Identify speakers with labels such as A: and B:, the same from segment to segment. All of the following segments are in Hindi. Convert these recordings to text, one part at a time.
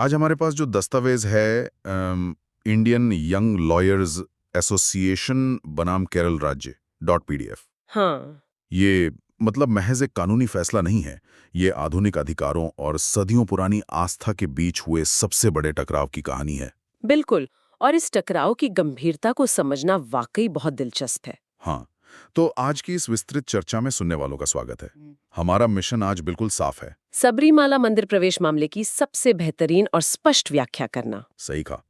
A: आज हमारे पास जो दस्तावेज है इंडियन यंग लॉयर्स एसोसिएशन बनाम केरल राज्य .pdf।
B: हाँ,
A: ये मतलब महज एक कानूनी फैसला नहीं है। ये आधुनिक अधिकारों और सदियों पुरानी आस्था के बीच हुए सबसे बड़े टकराव की कहानी है।
B: बिल्कुल। और इस टकराव की गंभीरता को समझना वाकई बहुत दिलचस्प है।
A: हाँ, तो आज की इस विस्तृत चर्चा में सुनने वालों का स्वागत है। हमारा मिशन आज बिल्कुल साफ है।
B: सबरीमाला मंदिर प्रवेश मामले की सबसे बेहतरीन और स्पष्ट व्याख्या करना।
A: सही कहा।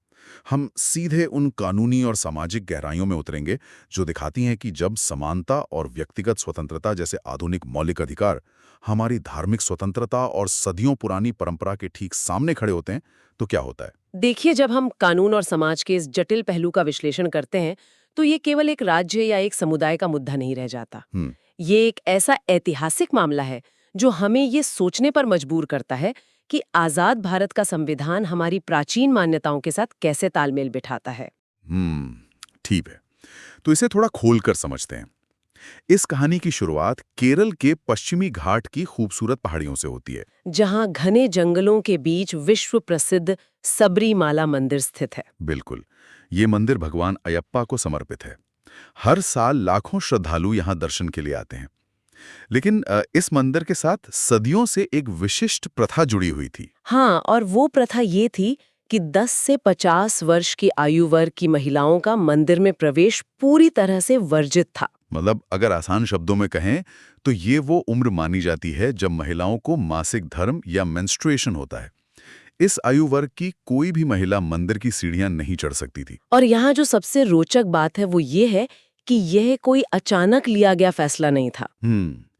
A: हम सीधे उन कानूनी और सामाजिक गहराइयों में उतरेंगे जो दिखाती हैं कि जब समानता और व्यक्तिगत स्वतंत्रता जैसे आधुनिक मौलिक अधिकार हमारी धार्मिक स्वतंत्रता और सदियों पुरानी परंपरा के ठीक सामने खड़े होते हैं तो क्या होता है।
B: देखिए, जब हम कानून और समाज के इस जटिल पहलू का विश्लेषण करते हैं तो ये केवल एक राज्य या एक समुदाय का मुद्दा नहीं रह जाता।
A: हम्म।
B: ये एक ऐसा ऐतिहासिक मामला है जो हमें ये सोचने पर मजबूर करता है कि आजाद भारत का संविधान हमारी प्राचीन मान्यताओं के साथ कैसे तालमेल बिठाता है।
A: हम्म, ठीक है। तो इसे थोड़ा खोलकर समझते हैं। इस कहानी की शुरुआत केरल के पश्चिमी घाट की खूबसूरत पहाड़ियों से होती है।
B: जहां घने जंगलों के बीच विश्व प्रसिद्ध सबरीमाला मंदिर स्थित है।
A: बिल्कुल, ये मंदिर भगवान अयप्पा को समर्पित है। हर साल लाखों श्रद्धालु यहाँ दर्शन के लिए आते हैं। लेकिन इस मंदिर के साथ सदियों से एक विशिष्ट प्रथा जुड़ी हुई थी।
B: हाँ, और वो प्रथा ये थी कि 10 से 50 वर्ष की आयु वर्ग की महिलाओं का मंदिर में प्रवेश पूरी तरह से वर्जित था।
A: मतलब अगर आसान शब्दों में कहें तो ये वो उम्र मानी जाती है जब महिलाओं को मासिक धर्म या मेंस्ट्रुएशन होता है। इस आयु वर्ग की कोई भी महिला मंदिर की सीढ़ियां नहीं चढ़ सकती थी।
B: और यहाँ जो सबसे रोचक बात है वो ये है कि यह कोई अचानक लिया गया फैसला नहीं था।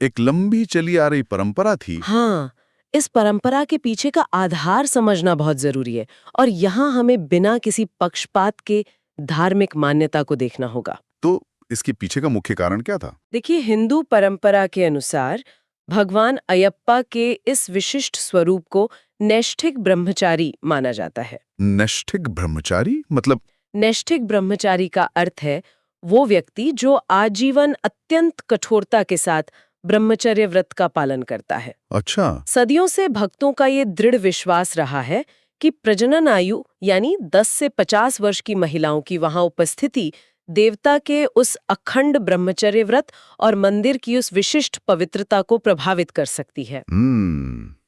A: एक लंबी चली आ रही परंपरा थी।
B: हाँ, इस परंपरा के पीछे का आधार समझना बहुत जरूरी है और यहाँ हमें बिना किसी पक्षपात के धार्मिक मान्यता को देखना होगा।
A: तो इसके पीछे का मुख्य कारण क्या था?
B: देखिए, हिंदू परंपरा के अनुसार भगवान अयप्पा के इस विशिष्ट स्वरूप को नैष्ठिक ब्रह्मचारी माना जाता है।
A: नैष्ठिक ब्रह्मचारी मतलब?
B: नैष्ठिक ब्रह्मचारी का अर्थ है वो व्यक्ति जो आजीवन अत्यंत कठोरता के साथ ब्रह्मचर्य व्रत का पालन करता है।
A: अच्छा।
B: सदियों से भक्तों का ये दृढ़ विश्वास रहा है कि प्रजनन आयु यानी 10 से 50 वर्ष की महिलाओं की वहां उपस्थिति देवता के उस अखंड ब्रह्मचर्य व्रत और मंदिर की उस विशिष्ट पवित्रता को प्रभावित कर सकती है।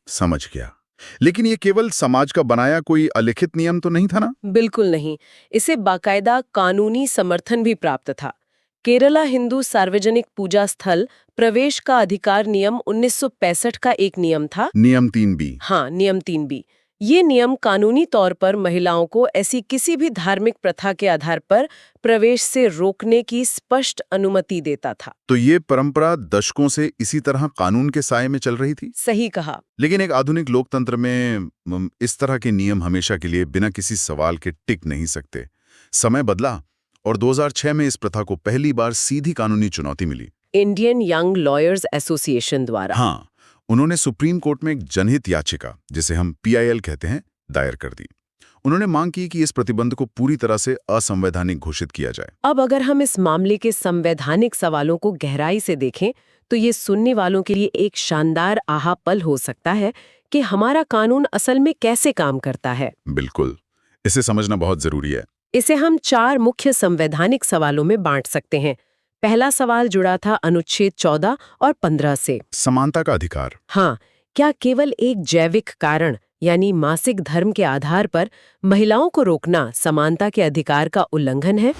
A: समझ गया। लेकिन ये केवल समाज का बनाया कोई अलिखित नियम तो नहीं था ना?
B: बिल्कुल नहीं, इसे बाकायदा कानूनी समर्थन भी प्राप्त था। केरला हिंदू सार्वजनिक पूजा स्थल प्रवेश का अधिकार नियम 1965 का एक नियम था।
A: नियम 3B।
B: हाँ, नियम 3B। ये नियम कानूनी तौर पर महिलाओं को ऐसी किसी भी धार्मिक प्रथा के आधार पर प्रवेश से रोकने की स्पष्ट अनुमति देता था।
A: तो ये परंपरा दशकों से इसी तरह कानून के साये में चल रही थी।
B: सही कहा।
A: लेकिन एक आधुनिक लोकतंत्र में इस तरह के नियम हमेशा के लिए बिना किसी सवाल के टिक नहीं सकते। समय बदला और 2006 में इस प्रथा को पहली बार सीधी कानूनी चुनौती मिली।
B: इंडियन यंग लॉयर्स एसोसिएशन द्वारा।
A: हाँ, उन्होंने सुप्रीम कोर्ट में एक जनहित याचिका, जिसे हम PIL कहते हैं, दायर कर दी। उन्होंने मांग की कि इस प्रतिबंध को पूरी तरह से असंवैधानिक घोषित किया जाए।
B: अब अगर हम इस मामले के संवैधानिक सवालों को गहराई से देखें तो ये सुनने वालों के लिए एक शानदार आहा पल हो सकता है कि हमारा कानून असल में कैसे काम करता है।
A: बिल्कुल, इसे समझना बहुत जरूरी है।
B: इसे हम 4 मुख्य संवैधानिक सवालों में बांट सकते हैं। पहला सवाल जुड़ा था अनुच्छेद 14 और 15 से।
A: समानता का अधिकार।
B: हाँ, क्या केवल एक जैविक कारण यानी मासिक धर्म के आधार पर महिलाओं को रोकना समानता के अधिकार का उल्लंघन है?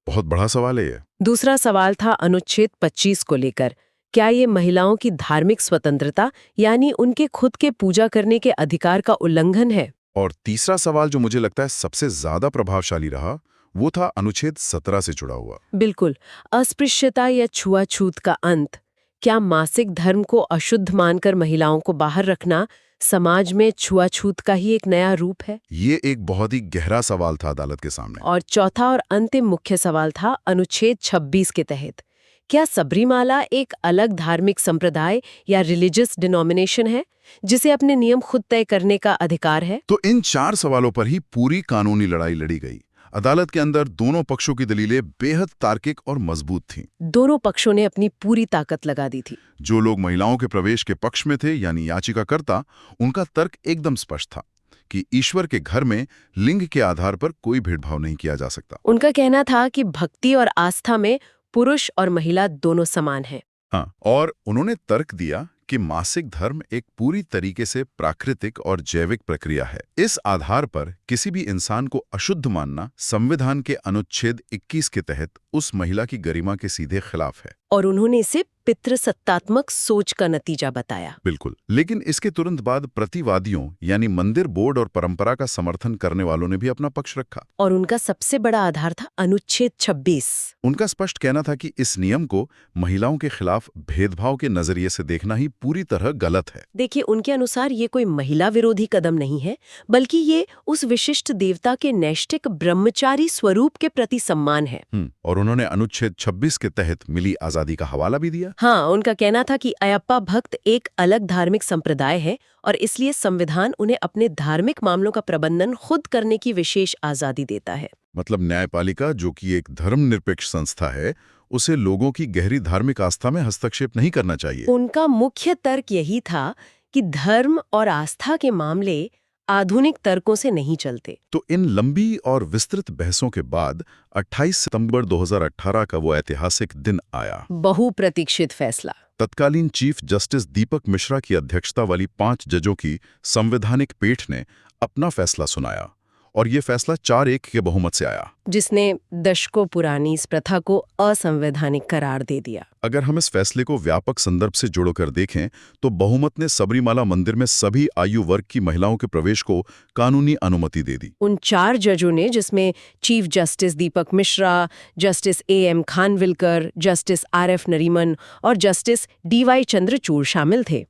A: बहुत बड़ा सवाल है ये।
B: दूसरा सवाल था अनुच्छेद 25 को लेकर। क्या ये महिलाओं की धार्मिक स्वतंत्रता यानी उनके खुद के पूजा करने के अधिकार का उल्लंघन है?
A: और तीसरा सवाल जो मुझे लगता है सबसे ज्यादा प्रभावशाली रहा, वो था अनुच्छेद 17 से जुड़ा हुआ।
B: बिल्कुल, अस्पृश्यता या छुआछूत का अंत। क्या मासिक धर्म को अशुद्ध मानकर महिलाओं को बाहर रखना समाज में छुआछूत का ही एक नया रूप है?
A: ये एक बहुत ही गहरा सवाल था अदालत के सामने।
B: और चौथा और अंतिम मुख्य सवाल था अनुच्छेद 26 के तहत। क्या सबरीमाला एक अलग धार्मिक संप्रदाय या रिलीजियस डिनोमिनेशन है जिसे अपने नियम खुद तय करने का अधिकार है?
A: तो इन 4 सवालों पर ही पूरी कानूनी लड़ाई लड़ी गई। अदालत के अंदर दोनों पक्षों की दलीलें बेहद तार्किक और मजबूत थीं।
B: दोनों पक्षों ने अपनी पूरी ताकत लगा दी थी।
A: जो लोग महिलाओं के प्रवेश के पक्ष में थे यानी याचिकाकर्ता, उनका तर्क एकदम स्पष्ट था कि ईश्वर के घर में लिंग के आधार पर कोई भेदभाव नहीं किया जा सकता।
B: उनका कहना था कि भक्ति और आस्था में पुरुष और महिला दोनों समान हैं।
A: हाँ, और उन्होंने तर्क दिया कि मासिक धर्म एक पूरी तरीके से प्राकृतिक और जैविक प्रक्रिया है। इस आधार पर किसी भी इंसान को अशुद्ध मानना संविधान के अनुच्छेद 21 के तहत उस महिला की गरिमा के सीधे खिलाफ है।
B: और उन्होंने इसे पितृसत्तात्मक सोच का नतीजा बताया।
A: बिल्कुल, लेकिन इसके तुरंत बाद प्रतिवादियों यानी मंदिर बोर्ड और परंपरा का समर्थन करने वालों ने भी अपना पक्ष रखा।
B: और उनका सबसे बड़ा आधार था अनुच्छेद 26।
A: उनका स्पष्ट कहना था कि इस नियम को महिलाओं के खिलाफ भेदभाव के नजरिए से देखना ही पूरी तरह गलत है।
B: देखिए, उनके अनुसार ये कोई महिला विरोधी कदम नहीं है, बल्कि ये उस विशिष्ट देवता के नैष्ठिक ब्रह्मचारी स्वरूप के प्रति सम्मान है।
A: और उन्होंने अनुच्छेद 26 के तहत मिली आजादी का हवाला भी दिया।
B: हाँ, उनका कहना था कि अयप्पा भक्त एक अलग धार्मिक संप्रदाय है और इसलिए संविधान उन्हें अपने धार्मिक मामलों का प्रबंधन खुद करने की विशेष आजादी देता है।
A: मतलब न्यायपालिका, जो कि एक धर्मनिरपेक्ष संस्था है, उसे लोगों की गहरी धार्मिक आस्था में हस्तक्षेप नहीं करना चाहिए।
B: उनका मुख्य तर्क यही था कि धर्म और आस्था के मामले आधुनिक तर्कों से नहीं चलते।
A: तो इन लंबी और विस्तृत बहसों के बाद 28 सितंबर 2018 का वो ऐतिहासिक दिन आया।
B: बहुप्रतीक्षित फैसला।
A: तत्कालीन चीफ जस्टिस दीपक मिश्रा की अध्यक्षता वाली 5 जजों की संवैधानिक पीठ ने अपना फैसला सुनाया और ये फैसला 4-1 के बहुमत से आया,
B: जिसने दशकों पुरानी इस प्रथा को असंवैधानिक करार दे दिया।
A: अगर हम इस फैसले को व्यापक संदर्भ से जोड़कर देखें तो बहुमत ने सबरीमाला मंदिर में सभी आयु वर्ग की महिलाओं के प्रवेश को कानूनी अनुमति दे दी।
B: उन 4 जजों ने, जिसमें chief justice Deepak Mishra, justice AM Khanwilkar, justice RF Nariman और जस्टिस DY चंद्रचूड़ शामिल थे,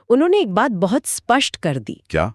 B: उन्होंने एक बात बहुत स्पष्ट कर दी।
A: क्या?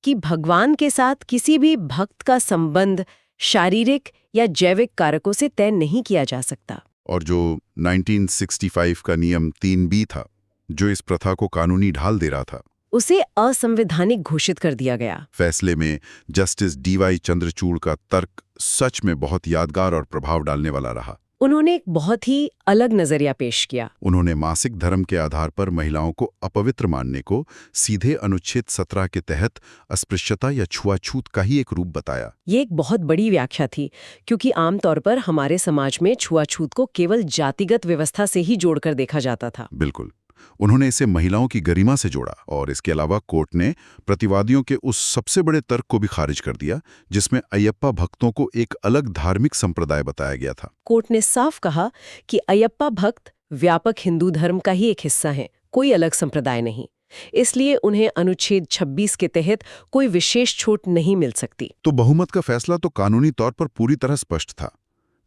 B: कि भगवान के साथ किसी भी भक्त का संबंध शारीरिक या जैविक कारकों से तय नहीं किया जा सकता।
A: और जो 1965 का नियम 3B था, जो इस प्रथा को कानूनी ढाल दे रहा था,
B: उसे असंवैधानिक घोषित कर दिया गया।
A: फैसले में जस्टिस DY चंद्रचूड़ का तर्क सच में बहुत यादगार और प्रभाव डालने वाला रहा।
B: उन्होंने एक बहुत ही अलग नजरिया पेश किया।
A: उन्होंने मासिक धर्म के आधार पर महिलाओं को अपवित्र मानने को सीधे अनुच्छेद 17 के तहत अस्पृश्यता या छुआछूत का ही एक रूप बताया।
B: ये एक बहुत बड़ी व्याख्या थी, क्योंकि आमतौर पर हमारे समाज में छुआछूत को केवल जातिगत व्यवस्था से ही जोड़कर देखा जाता था।
A: बिल्कुल, उन्होंने इसे महिलाओं की गरिमा से जोड़ा और इसके अलावा कोर्ट ने प्रतिवादियों के उस सबसे बड़े तर्क को भी खारिज कर दिया जिसमें अयप्पा भक्तों को एक अलग धार्मिक संप्रदाय बताया गया था।
B: कोर्ट ने साफ कहा कि अयप्पा भक्त व्यापक हिंदू धर्म का ही एक हिस्सा हैं, कोई अलग संप्रदाय नहीं। इसलिए उन्हें अनुच्छेद 26 के तहत कोई विशेष छूट नहीं मिल सकती।
A: तो बहुमत का फैसला तो कानूनी तौर पर पूरी तरह स्पष्ट था,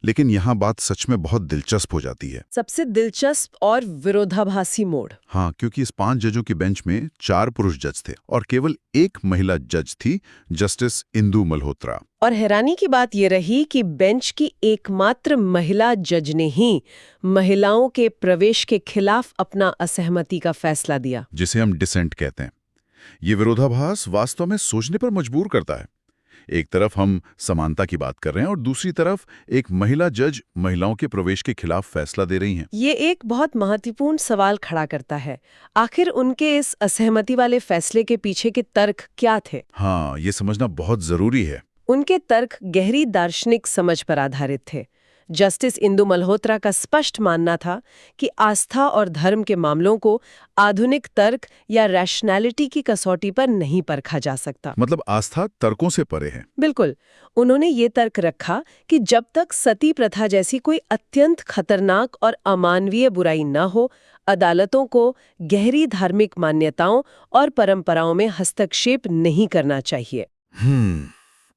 A: लेकिन यहाँ बात सच में बहुत दिलचस्प हो जाती है।
B: सबसे दिलचस्प और विरोधाभासी मोड़।
A: हाँ, क्योंकि इस 5 जजों की बेंच में 4 पुरुष जज थे और केवल एक महिला जज थी, जस्टिस इंदु मल्होत्रा।
B: और हैरानी की बात ये रही कि बेंच की एकमात्र महिला जज ने ही महिलाओं के प्रवेश के खिलाफ अपना असहमति का फैसला दिया,
A: जिसे हम डिसेंट कहते हैं। ये विरोधाभास वास्तव में सोचने पर मजबूर करता है। एक तरफ हम समानता की बात कर रहे हैं और दूसरी तरफ एक महिला जज महिलाओं के प्रवेश के खिलाफ फैसला दे रही हैं।
B: ये एक बहुत महत्वपूर्ण सवाल खड़ा करता है, आखिर उनके इस असहमति वाले फैसले के पीछे के तर्क क्या थे?
A: हाँ, ये समझना बहुत जरूरी है।
B: उनके तर्क गहरी दार्शनिक समझ पर आधारित थे। जस्टिस इंदु मल्होत्रा का स्पष्ट मानना था कि आस्था और धर्म के मामलों को आधुनिक तर्क या रैशनैलिटी की कसौटी पर नहीं परखा जा सकता।
A: मतलब आस्था तर्कों से परे है।
B: बिल्कुल। उन्होंने ये तर्क रखा कि जब तक सती प्रथा जैसी कोई अत्यंत खतरनाक और अमानवीय बुराई न हो, अदालतों को गहरी धार्मिक मान्यताओं और परंपराओं में हस्तक्षेप नहीं करना चाहिए।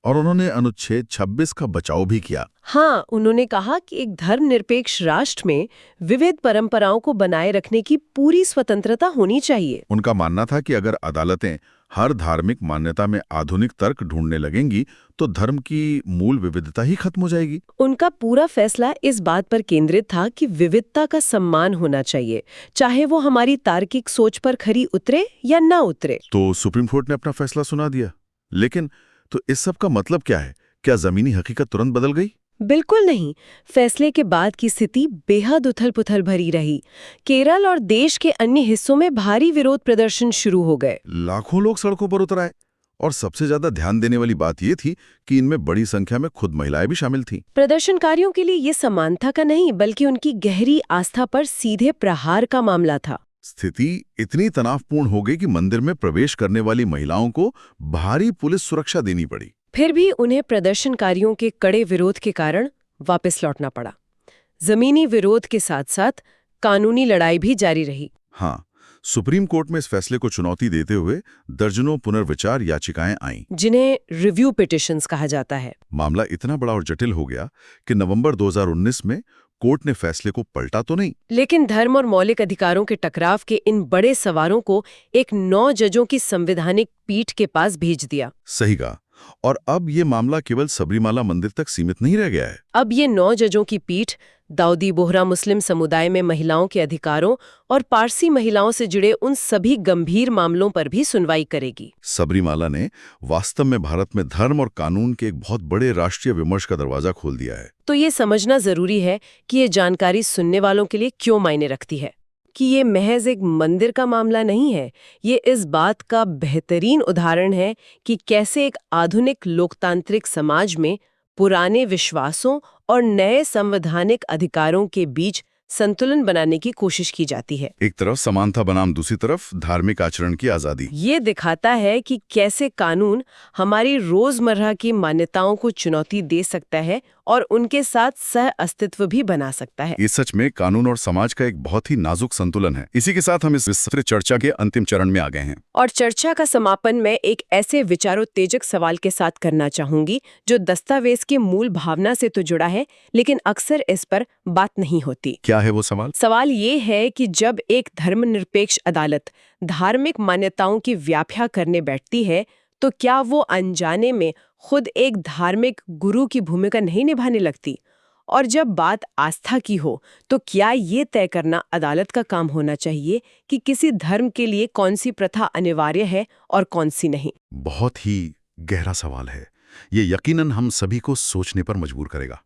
A: और उन्होंने अनुच्छेद 26 का बचाव भी किया।
B: हाँ, उन्होंने कहा कि एक धर्मनिरपेक्ष राष्ट्र में विविध परंपराओं को बनाए रखने की पूरी स्वतंत्रता होनी चाहिए।
A: उनका मानना था कि अगर अदालतें हर धार्मिक मान्यता में आधुनिक तर्क ढूंढने लगेंगी तो धर्म की मूल विविधता ही खत्म हो जाएगी।
B: उनका पूरा फैसला इस बात पर केंद्रित था कि विविधता का सम्मान होना चाहिए, चाहे वो हमारी तार्किक सोच पर खरी उतरे या ना उतरे।
A: तो सुप्रीम कोर्ट ने अपना फैसला सुना दिया, लेकिन तो इस सब का मतलब क्या है? क्या जमीनी हकीकत तुरंत बदल गई?
B: बिल्कुल नहीं। फैसले के बाद की स्थिति बेहद उथल-पुथल भरी रही। केरल और देश के अन्य हिस्सों में भारी विरोध प्रदर्शन शुरू हो गए।
A: लाखों लोग सड़कों पर उतर आए और सबसे ज्यादा ध्यान देने वाली बात ये थी कि इनमें बड़ी संख्या में खुद महिलाएं भी शामिल थीं।
B: प्रदर्शनकारियों के लिए ये समानता का नहीं बल्कि उनकी गहरी आस्था पर सीधे प्रहार का मामला था।
A: स्थिति इतनी तनावपूर्ण हो गई कि मंदिर में प्रवेश करने वाली महिलाओं को भारी पुलिस सुरक्षा देनी पड़ी।
B: फिर भी उन्हें प्रदर्शनकारियों के कड़े विरोध के कारण वापस लौटना पड़ा। जमीनी विरोध के साथ साथ कानूनी लड़ाई भी जारी रही।
A: हाँ, सुप्रीम कोर्ट में इस फैसले को चुनौती देते हुए दर्जनों पुनर्विचार याचिकाएं आईं,
B: जिन्हें रिव्यू पिटिशंस कहा जाता है।
A: मामला इतना बड़ा और जटिल हो गया कि नवंबर 2019 में कोर्ट ने फैसले को पलटा तो नहीं,
B: लेकिन धर्म और मौलिक अधिकारों के टकराव के इन बड़े सवालों को एक 9 जजों की संवैधानिक पीठ के पास भेज दिया।
A: सही कहा। और अब ये मामला केवल सबरीमाला मंदिर तक सीमित नहीं रह गया है।
B: अब ये 9 जजों की पीठ दाऊदी बोहरा मुस्लिम समुदाय में महिलाओं के अधिकारों और पारसी महिलाओं से जुड़े उन सभी गंभीर मामलों पर भी सुनवाई करेगी।
A: सबरीमाला ने वास्तव में भारत में धर्म और कानून के एक बहुत बड़े राष्ट्रीय विमर्श का दरवाजा खोल दिया है।
B: तो ये समझना जरूरी है कि ये जानकारी सुनने वालों के लिए क्यों मायने रखती है, कि ये महज एक मंदिर का मामला नहीं है। ये इस बात का बेहतरीन उदाहरण है कि कैसे एक आधुनिक लोकतांत्रिक समाज में पुराने विश्वासों और नए संवैधानिक अधिकारों के बीच संतुलन बनाने की कोशिश की जाती है।
A: एक तरफ समानता बनाम दूसरी तरफ धार्मिक आचरण की आजादी।
B: ये दिखाता है कि कैसे कानून हमारी रोजमर्रा की मान्यताओं को चुनौती दे सकता है और उनके साथ सह अस्तित्व भी बना सकता है।
A: ये सच में कानून और समाज का एक बहुत ही नाजुक संतुलन है। इसी के साथ हम इस विस्तृत चर्चा के अंतिम चरण में आ गए हैं।
B: और चर्चा का समापन मैं एक ऐसे विचारोत्तेजक सवाल के साथ करना चाहूंगी जो दस्तावेज की मूल भावना से तो जुड़ा है, लेकिन अक्सर इस पर बात नहीं होती।
A: क्या है वो सवाल?
B: सवाल ये है कि जब एक धर्मनिरपेक्ष अदालत धार्मिक मान्यताओं की व्याख्या करने बैठती है, तो क्या वो अनजाने में खुद एक धार्मिक गुरु की भूमिका नहीं निभाने लगती? और जब बात आस्था की हो, तो क्या ये तय करना अदालत का काम होना चाहिए कि किसी धर्म के लिए कौन सी प्रथा अनिवार्य है और कौन सी नहीं?
A: बहुत ही गहरा सवाल है। ये यकीनन हम सभी को सोचने पर मजबूर करेगा।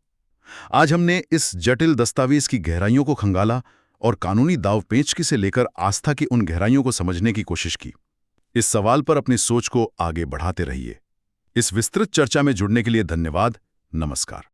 A: आज हमने इस जटिल दस्तावेज की गहराइयों को खंगाला और कानूनी दांवपेच से लेकर आस्था की उन गहराइयों को समझने की कोशिश की। इस सवाल पर अपनी सोच को आगे बढ़ाते रहिए। इस विस्तृत चर्चा में जुड़ने के लिए धन्यवाद। नमस्कार।